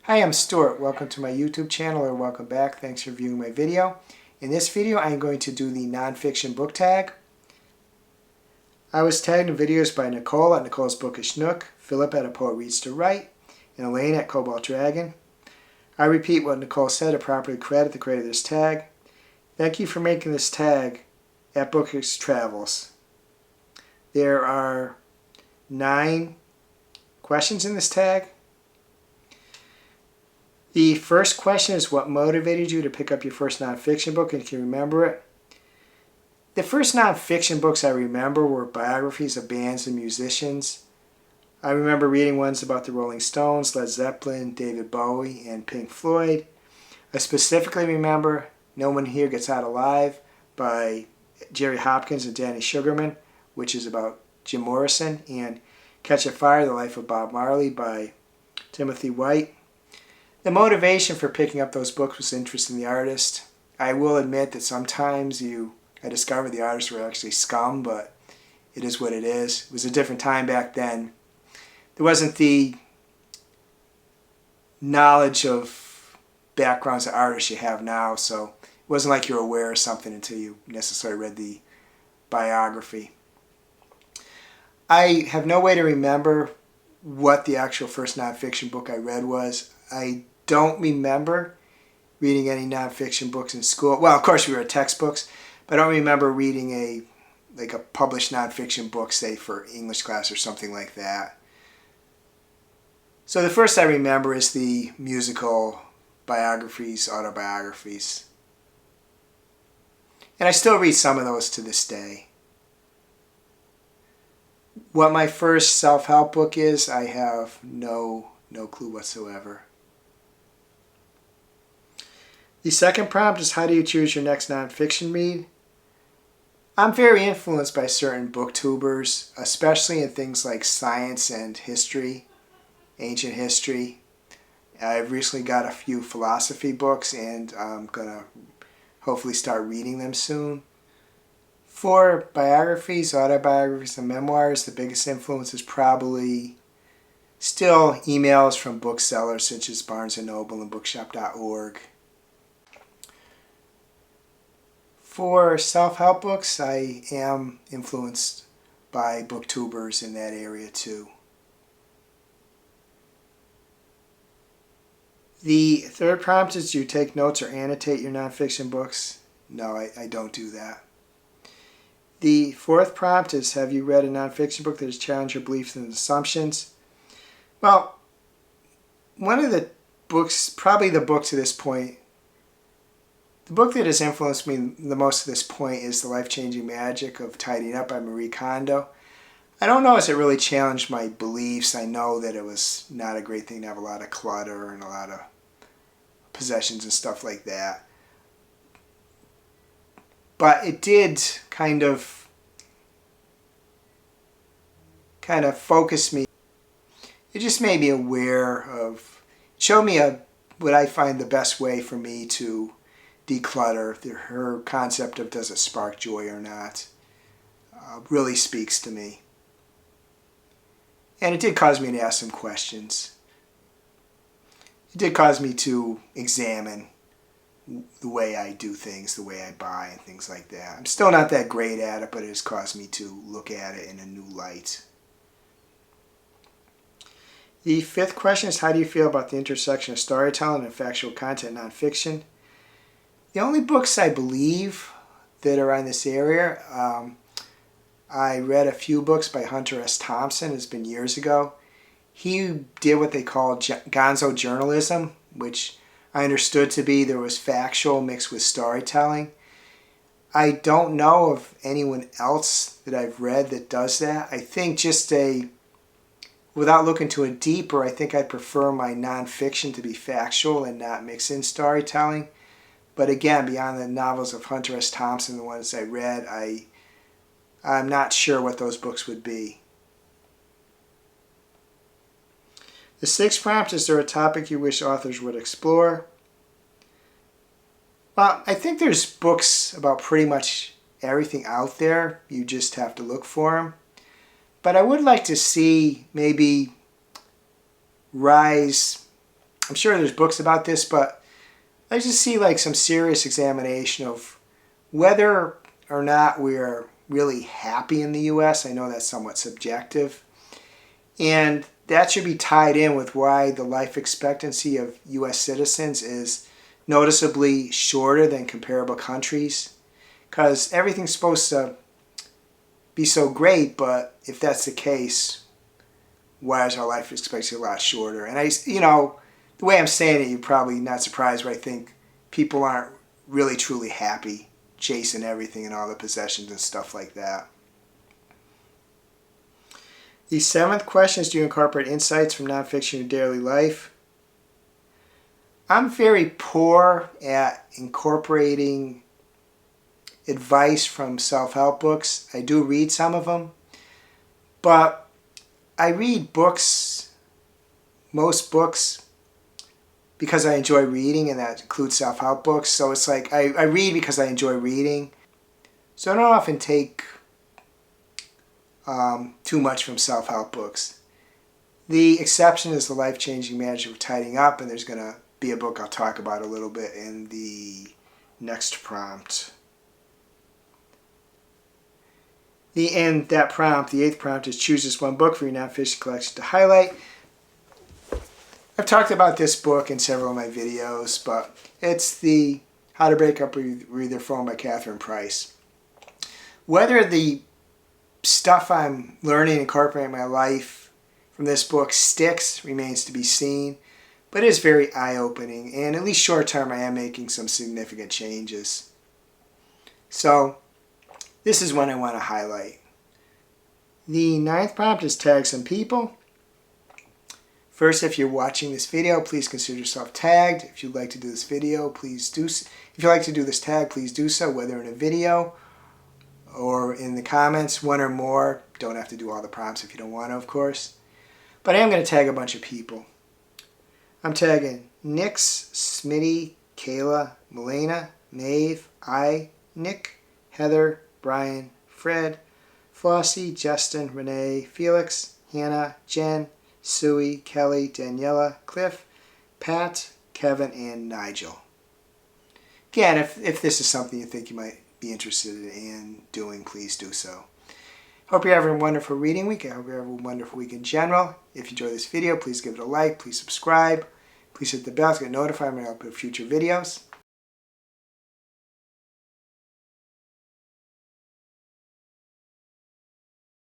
Hi, I'm Stuart. Welcome to my YouTube channel, or welcome back. Thanks for viewing my video. In this video, I'm going to do the nonfiction book tag. I was tagged in videos by Nicole at Nicole's Bookish Nook, Philip at A Poet Reads to Write, and Elaine at Cobalt Dragon. I repeat what Nicole said to properly credit the creator of this tag. Thank you for making this tag at Bookish Travels. There are 9 questions in this tag. The first question is, what motivated you to pick up your first nonfiction book, and can you remember it? The first nonfiction books I remember were biographies of bands and musicians. I remember reading ones about the Rolling Stones, Led Zeppelin, David Bowie, and Pink Floyd. I specifically remember No One Here Gets Out Alive by Jerry Hopkins and Danny Sugarman, which is about Jim Morrison, and Catch a Fire, The Life of Bob Marley by Timothy White. The motivation for picking up those books was interest in the artist. I will admit that sometimes I discovered the artists were actually scum, but it is what it is. It was a different time back then. There wasn't the knowledge of backgrounds of artists you have now, so it wasn't like you were aware of something until you necessarily read the biography. I have no way to remember what the actual first nonfiction book I read was. I don't remember reading any nonfiction books in school. Well, of course we read textbooks, but I don't remember reading a published nonfiction book, say for English class or something like that. So the first I remember is the musical biographies, autobiographies. And I still read some of those to this day. What my first self-help book is, I have no clue whatsoever. The second prompt is, how do you choose your next nonfiction read? I'm very influenced by certain booktubers, especially in things like science and history, ancient history. I've recently got a few philosophy books, and I'm going to hopefully start reading them soon. For biographies, autobiographies, and memoirs, the biggest influence is probably still emails from booksellers such as Barnes & Noble and bookshop.org. For self-help books, I am influenced by booktubers in that area too. The third prompt is, do you take notes or annotate your nonfiction books? No, I don't do that. The fourth prompt is, have you read a nonfiction book that has challenged your beliefs and assumptions? Well, one of the books, probably the book to this point, the book that has influenced me the most to this point is The Life-Changing Magic of Tidying Up by Marie Kondo. I don't know if it really challenged my beliefs. I know that it was not a great thing to have a lot of clutter and a lot of possessions and stuff like that. But it did kind of focus me. It just made me aware of, showed me what I find the best way for me to declutter. Her concept of does it spark joy or not really speaks to me. And it did cause me to ask some questions. It did cause me to examine the way I do things, the way I buy and things like that. I'm still not that great at it, but it has caused me to look at it in a new light. The fifth question is, how do you feel about the intersection of storytelling and factual content nonfiction? The only books I believe that are in this area, I read a few books by Hunter S. Thompson. It's been years ago. He did what they call gonzo journalism, which I understood to be there was factual mixed with storytelling. I don't know of anyone else that I've read that does that. I think without looking to it deeper, I think I'd prefer my nonfiction to be factual and not mix in storytelling. But again, beyond the novels of Hunter S. Thompson, the ones I read, I'm not sure what those books would be. The sixth prompt is, there a topic you wish authors would explore? Well, I think there's books about pretty much everything out there. You just have to look for them. But I would like to see maybe rise I'm sure there's books about this, but I just see like some serious examination of whether or not we're really happy in the U.S. I know that's somewhat subjective. And that should be tied in with why the life expectancy of U.S. citizens is noticeably shorter than comparable countries. Because everything's supposed to be so great, but if that's the case, why is our life expectancy a lot shorter? And the way I'm saying it, you're probably not surprised, but I think people aren't really truly happy chasing everything and all the possessions and stuff like that. The 7th question is, do you incorporate insights from nonfiction in your daily life? I'm very poor at incorporating advice from self-help books. I do read some of them, but I read books, most books, because I enjoy reading, and that includes self-help books. So it's like I read because I enjoy reading. So I don't often take too much from self-help books. The exception is The Life-Changing Magic of Tidying Up, and there's going to be a book I'll talk about a little bit in the next prompt. That prompt, the 8th prompt, is choose this one book for your nonfiction collection to highlight. I've talked about this book in several of my videos, but it's the How to Break Up or Read Their Phone by Catherine Price. Whether the stuff I'm learning and incorporating in my life from this book sticks remains to be seen, but it is very eye-opening, and at least short term I am making some significant changes. So this is one I want to highlight. The 9th prompt is tag some people. First, if you're watching this video, please consider yourself tagged. If you'd like to do this video, please do. If you'd like to do this tag, please do so, whether in a video or in the comments, one or more. Don't have to do all the prompts if you don't want to, of course. But I am going to tag a bunch of people. I'm tagging Nix, Smitty, Kayla, Melena, Maeve, Nick, Heather, Brian, Fred, Flossie, Justin, Renee, Felix, Hannah, Jen, Suey, Kelly, Daniela, Cliff, Pat, Kevin, and Nigel. Again, if this is something you think you might be interested in doing, please do so. Hope you're having a wonderful reading week. I hope you're having a wonderful week in general. If you enjoyed this video, please give it a like, please subscribe, please hit the bell to get notified when I upload future videos.